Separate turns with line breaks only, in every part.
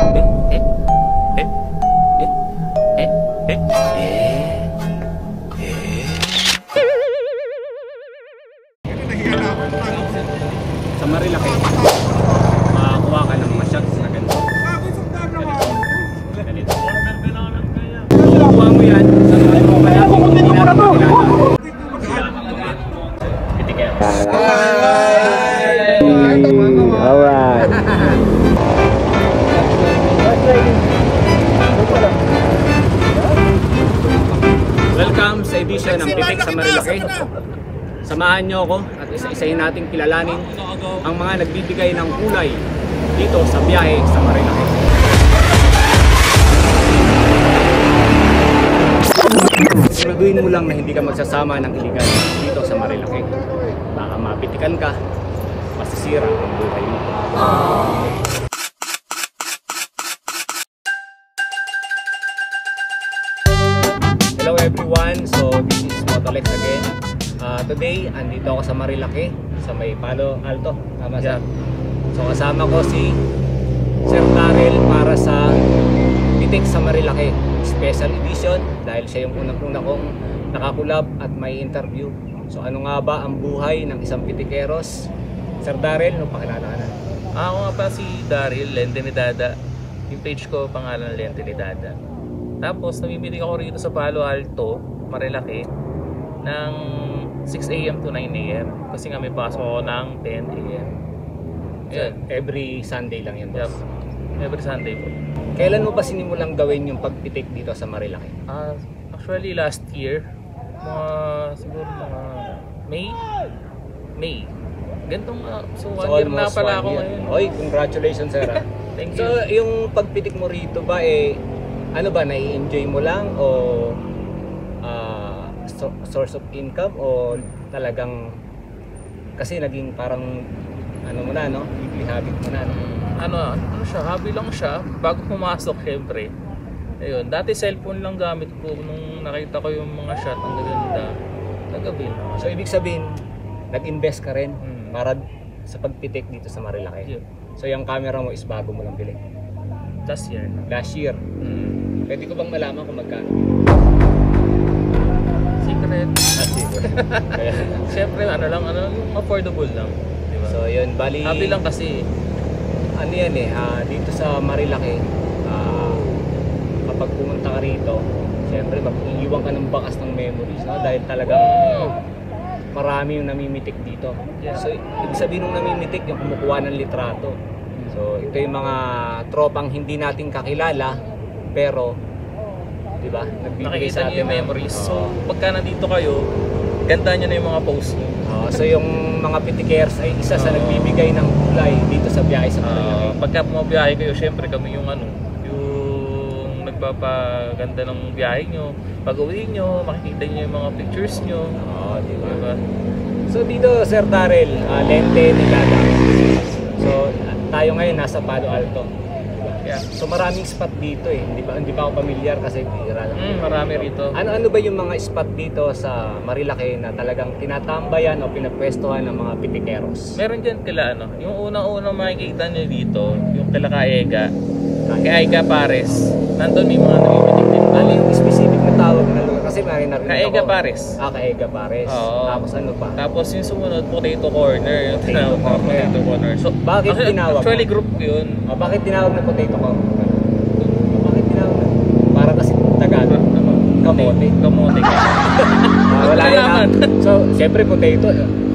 Sa Marilaki, makakuha ka ng mga shots na ganito. Ganito. Kuha mo yan sa mga malaking pinapakilala. Pitikero.
Alright.
Welcome sa edition ng Pitik sa Marilaki. Samahan nyo ako at isa-isahin nating kilalanin ang mga nagbibigay ng kulay dito sa biyahe sa Marilaki. Siguraduhin mo lang na hindi ka magsasama ng iligal dito sa Marilaki. Baka mapitikan ka, masisira ang buhay mo. Hello everyone, so this is Motolex again. Today, andito ako sa Marilaki, sa may Palo Alto. Tama siya. So kasama ko si Sir Daryl para sa Pitik sa Marilaki Special Edition dahil siya yung unang-una kong nakakulab at may interview. So ano nga ba ang buhay ng isang pitikeros? Sir Daryl, no, pakilala ka na.
Ako nga pa si Daryl, Lente ni Dada. Yung page ko, pangalan Lente ni Dada. Tapos namimili ako rito sa Palo Alto, Marilaki, ng 6 AM to 9 AM. Kasi nga may pasok ako ng 10 AM.
So, every Sunday lang yan, boss?
Yep. Every Sunday po.
Kailan mo ba sinimulang gawin yung pagpitik dito sa Marilaki?
Actually last year, siguro mga May. Gantong, so 1 year na pala ako ngayon.
Oy, congratulations sir.
Thank you.
So yung pagpitik mo rito ba ano ba, nai-enjoy mo lang o source of income o talagang kasi naging parang ano mo na, no? Weekly habit mo na, no?
Ano siya, hobby lang siya bago pumasok syempre. Ayun, dati cellphone lang gamit ko nung nakita ko yung mga shot ang gaganda. Nag-avail na.
So ibig sabihin, nag-invest ka rin para sa pagpitik dito sa Marilaki.
Yeah.
So yung camera mo is bago mo lang bili.
Last year.
Last year. Pwede ko bang malaman kung magkano?
Secret.
Secret.
Siyempre yung affordable lang, di ba?
So yun, bali
happy lang kasi
ano yan dito sa Marilaki, kapag pumunta ka rito, siyempre mag-iiwan ka ng bakas ng memories, no? Dahil talagang marami yung namimitik dito.
Yeah.
So ibig sabihin ng namimitik yung kumukuha ng litrato. So ito yung mga tropang hindi natin kakilala pero di ba? Nagbibigay
nakikita
sa
niyo
atin
yung memories. So pagka nandito kayo, ganda niyo na yung mga posts niyo.
So yung mga pitikers ay isa sa nagbibigay ng kulay dito sa biyahe sa Marilaki.
Pagka bumabiyahe kayo, syempre kami yung yung nagpapaganda ng biyahe nyo. Pag uwi nyo, makikita nyo yung mga pictures nyo.
Di ba?
Diba?
So dito Sir Daryl, Lente ni Dada. So tayo ngayon nasa Palo Alto.
Yeah.
So maraming spot dito Hindi pa ako pamilyar kasi bihira lang.
Marami rito.
Ano ba yung mga spot dito sa Marilaki na talagang tinatambayan o pinagpwestuhan ng mga pitikeros?
Meron dyan kila yung unang-unang makikita nyo dito, yung kila Kaega. Kaega Pares. Nandun may mga namimitik din.
Ano yung specific na tawag na lugar? Kasi narinig ako.
Kaega Pares.
Kaega Pares.
Oo.
Tapos ano pa?
Tapos yung sumunod, Potato Corner. Yung tinawag na Potato Corner. So,
bakit tinawag?
Actually group yun.
Bakit tinawag na Potato Corner? Bakit tinawag na? Para kasi Tagalog. Kamote.
Kamote ka.
Wala naman. So, siyempre potato.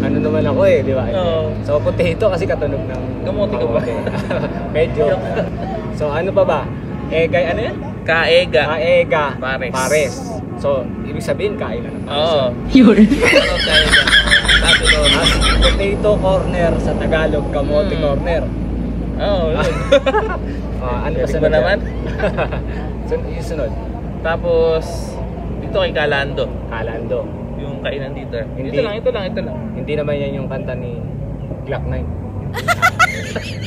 Ano naman ako di ba?
Oo.
So, potato kasi katunog ng
Kamote ka ba?
Medyo. So, ano pa ba? Ano yan?
Kaega.
Kaega
Pares.
So, ibig sabihin, kailan ng pares.
Oo.
Yun.
Kaega. Sabi ko,
Potato corner sa Tagalog, kamote corner.
Oo, yun.
Ano pa
Ibig ba naman?
Yung sunod?
Tapos, dito kay Kalando.
Kalando.
Yung kainan dito.
Hindi.
Ito lang.
Hindi naman yan yung kanta ni Glock 9.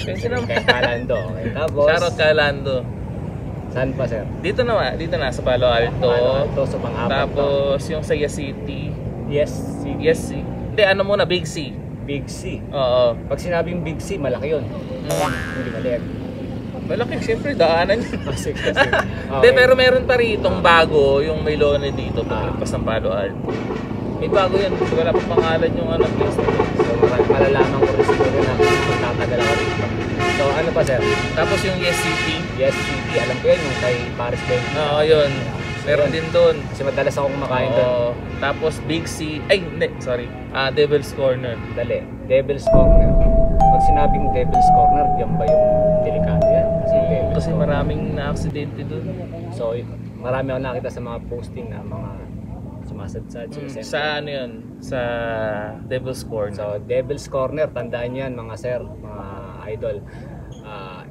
Kasi naman.
Kay Kalando. Okay. Tapos,
Shoutout Kalando.
saan pa sir?
Dito na sa Palo Alto.
Palo Alto, so pang-apat
Tapos yung Saya City.
Yes, C.
Yes, C. Hindi, ano muna, Big C.
Big C.
Oo.
Pag sinabing Big C, malaki yun. Hindi maliit.
Malaki, siyempre, daanan yun.
Sige.
Hindi, pero meron pa ritong bago, yung may lone dito, pagkagpas ng Palo Alto. May bago yan, wala pa pangalan yung place.
So malalaman ko rin siguro na magtatagal ako dito. So ano pa sir?
Tapos yung Yes City.
Yes City, alam ko yun, yung kay Paris Bank.
Oo, yun. Meron din doon.
Kasi madalas ako kumakain doon.
Oo. Tapos Big C, ay hindi, sorry. Devil's Corner.
Dali, Devil's Corner. Pag sinabing Devil's Corner, yan ba yung delikado yan?
Kasi maraming na-aksidente doon.
So marami ako nakita sa mga posting na mga sumasadsad.
Sa ano yun? Sa Devil's Corner.
So Devil's Corner, tandaan yan mga sir, mga idol.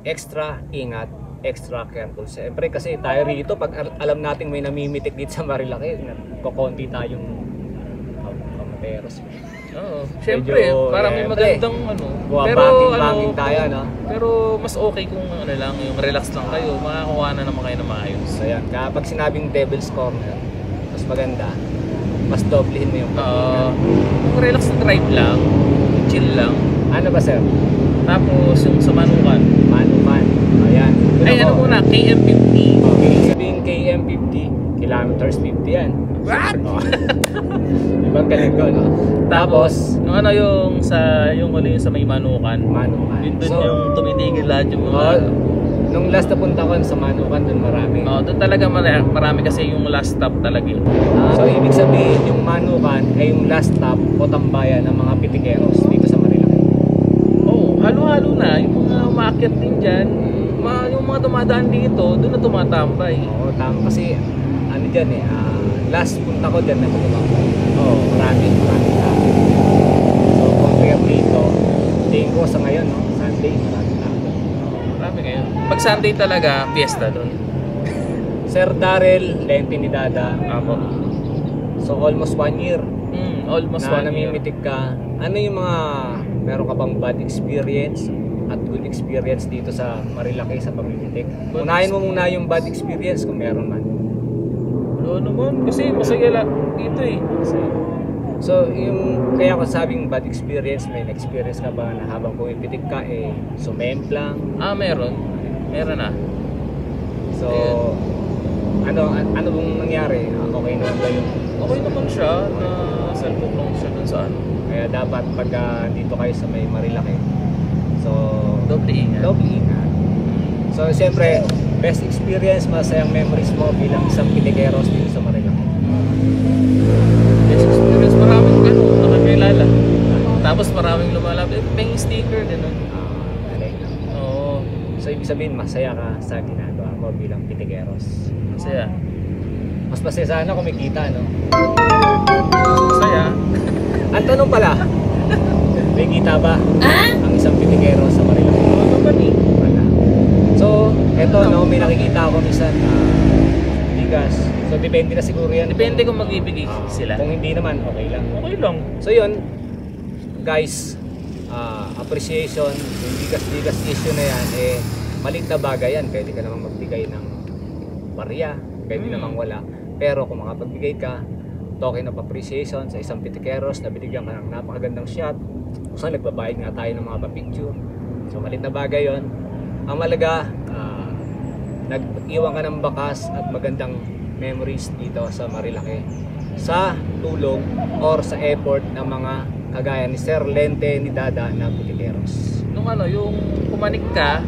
Extra ingat, extra careful. Siyempre kasi tayo rito, pag alam natin may namimitik dito sa Marilaki, kukonti tayong kamateros.
Oo. Siyempre, parang may magandang ano.
Pero banging tayo, no?
Pero mas okay kung ano lang, yung relax lang kayo, makakuha na naman kayo na maayos.
So yan, kapag sinabing Devil's Corner, mas maganda, mas doblehin mo yung
yung relax na drive lang, chill lang.
Ano ba sir?
Tapos yung sa Manukan.
Ayan.
Ay, ano muna, KM50.
Okay, sabihin KM50, kilometers 50 yan.
What?
Ibang galing ko, no? Tapos,
yung ano yung sa, yung huli sa may Manukan. Yun doon
So,
yung tumitigil lahat yung mga...
nung last na punta ko sa Manukan, doon marami.
doon talaga marami kasi yung last stop talaga yun.
So, ibig sabihin, yung Manukan ay yung last stop o tambayan ng mga pitikeros dito sa Marilaki.
Halo-halo na, yung mga umakyat din dyan, yung mga dumadaan dito, doon na tumatambay.
Oo, tama kasi ano dyan last punta ko dyan na tumambay. Marami tao. So, compare dito, tingin ko sa ngayon, no? Sunday, marami tao.
Marami ngayon. Pag Sunday talaga, fiesta doon.
Sir Daryl, Lente ni Dada.
Ako.
So, almost 1 year.
Almost
na
1 year.
namimitik ka. Ano yung mga meron ka bang bad experience at good experience dito sa Marilaki sa pamimitik? Unahin mo muna yung bad experience kung meron man.
Ano naman? Kasi masaya lang dito eh.
So yung kaya ko sabing bad experience, may experience ka ba na habang pumipitik ka sumemplang?
Meron. Meron na.
So ano bang nangyari? Okay naman ba yung
Okay naman siya na cellphone lang siya dun sa ano.
kaya dapat pag dito kayo sa may Marilaki, so
Doble ingat.
So siyempre, best experience, masayang memories mo bilang isang pitikeros dito sa Marilaki.
Best experience, maraming nakakilala. Tapos maraming lumalapit. May sticker din nun. Oo.
So ibig sabihin, masaya ka sa ginagawa mo bilang pitikeros.
Masaya.
Mas masaya sana kung may kita, no?
Masaya.
Ang tanong pala, may kita ba ang isang pitikero sa Marilaki?
Ano ba ni?
Wala. So, eto, no, may nakikita ako minsan bigas. So, depende na siguro yan.
Depende kung magbibigay sila.
Kung hindi naman, okay lang.
Okay lang.
So, yun, guys, appreciation, yung bigas-bigas issue na yan, maliit na bagay yan. Pwede ka namang magbigay ng barya, pwede namang wala. Pero kung makapagbigay ka, token of appreciation sa isang pitikeros na binigyan ka ng napakagandang shot, kung saan nagbabayad nga tayo ng mga pa-picture. So malit na bagay yon. Ang malaga, nag-iwan ka ng bakas at magandang memories dito sa Marilaki sa tulong or sa effort ng mga kagaya ni Sir Lente ni Dada na pitikeros.
Nung yung pumanik ka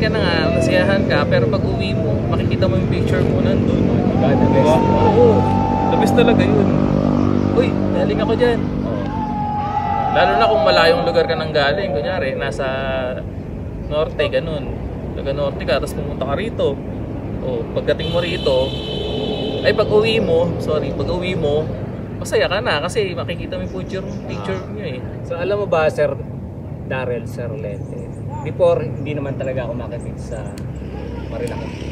na nga, nasiyahan ka, pero pag uwi mo, makikita mo yung picture mo nandun.
God, the best.
Oo. The best talaga yun. Uy, galing ako dyan. Lalo na kung malayong lugar ka nang galing. Kunyari, nasa norte, ganun. Taga norte ka, tapos pumunta ka rito. Pagdating mo rito, pag uwi mo, masaya ka na kasi makikita mo yung picture nyo .
So alam mo ba, Sir Daryl, Sir Lente, before, hindi naman talaga ako makikita sa Marilaki.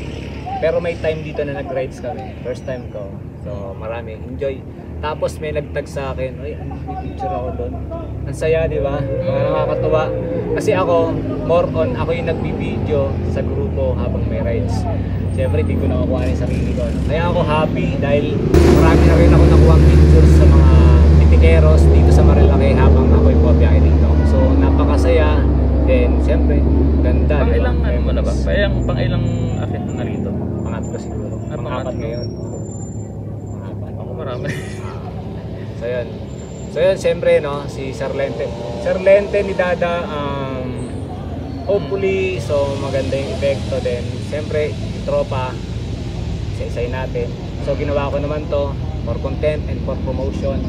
Pero may time dito na nag-rides kami. First time ko. So marami. Enjoy. Tapos may nagtag sa akin, may picture ako doon. Ang saya, di ba? Nakakatuwa. Kasi ako, more on, ako yung nagbibideo sa grupo habang may rides. Siyempre, hindi ko nakukuha yung sarili ko. Kaya ako happy dahil marami na rin ako nakuha pictures sa mga pitikeros dito sa Marilaki habang ako'y bumabiyahe dito. So napakasaya Then, siyempre, ganda.
Pang
di ba?
ilang ano mo na ba?
Memories.
Pang ilang akit na rito?
Pangatlo siguro.
Ah,
Pangapat
pangatlo.
ngayon. Pangapat.
Ako marami.
So yun. So yun, siyempre, no, si Sir Lente. Sir Lente ni Dada, hopefully, so maganda yung epekto din. Siyempre, yung tropa, isa-isay natin. So ginawa ko naman to for content and for promotion.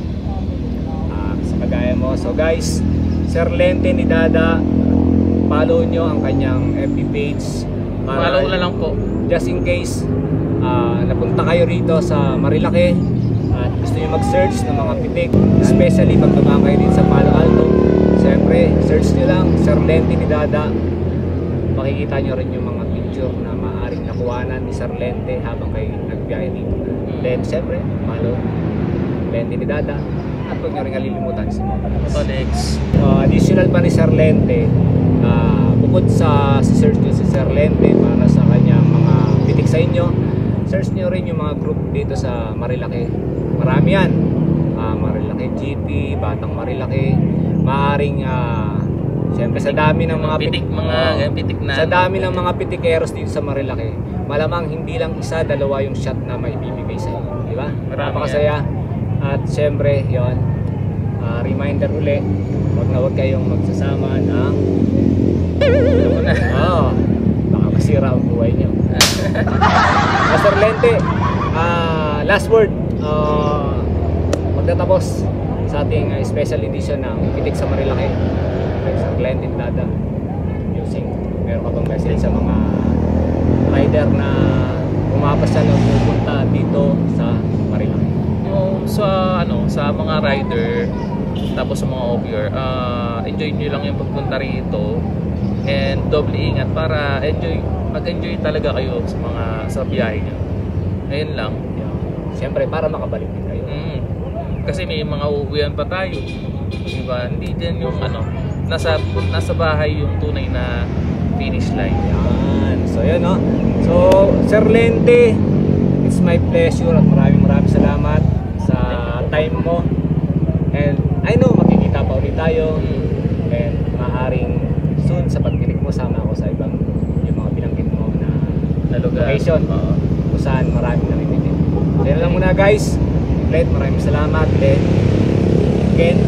Sa kagaya mo. So guys, Sir Lente ni Dada, follow nyo ang kanyang FB page.
Follow na lang po.
Just in case napunta kayo rito sa Marilake at gusto nyo mag-search ng mga pitik, especially pag dumaan kayo dito sa Palo Alto, siyempre search nyo lang Sir Lente ni Dada. Makikita nyo rin yung mga picture na maaaring nakuhanan ni Sir Lente habang kayo nagbiyahe dito. Then siyempre follow Lente ni Dada at huwag nyo rin kalilimutan si
So next.
additional pa ni Sir Lente, bukod sa search nyo si Sir Lente para sa kanyang mga pitik sa inyo, search nyo rin yung mga group dito sa Marilake. Marami yan. Marilake GP, Batang Marilake, maaring siyempre sa dami ng mga
pitik, pitik na.
sa dami ng mga pitikeros dito sa Marilake, malamang hindi lang isa, dalawa yung shot na maibibigay sa inyo, di ba?
Marami
Napakasaya. At siyempre, yon, reminder uli, wag kayong magsasama ng baka masira ang buhay nyo. Sir Lente, last word, magtatapos sa ating special edition ng Pitik sa Marilake. Sir Lente Dada, using, meron ka bang message sa mga rider na pumapasya o pupunta dito sa Marilake?
Yung sa mga rider, tapos sa mga OBR, enjoy nyo lang yung pagpunta rito and doble ingat para mag-enjoy talaga kayo sa biyahe nyo. Ayun lang.
Siyempre, para makabalik din kayo.
Kasi may mga uuwian pa tayo, diba? Hindi din yung nasa bahay yung tunay na finish line.
Yan. So yun, no? So Sir Lente, it's my pleasure at maraming salamat sa time mo. And I know makikita pa ulit tayo. And maaaring soon sa pagkilik mo sama ako sa ibang yung mga binanggit mo na location kung saan maraming namimitin. So yun lang muna guys. Maraming salamat. Then again,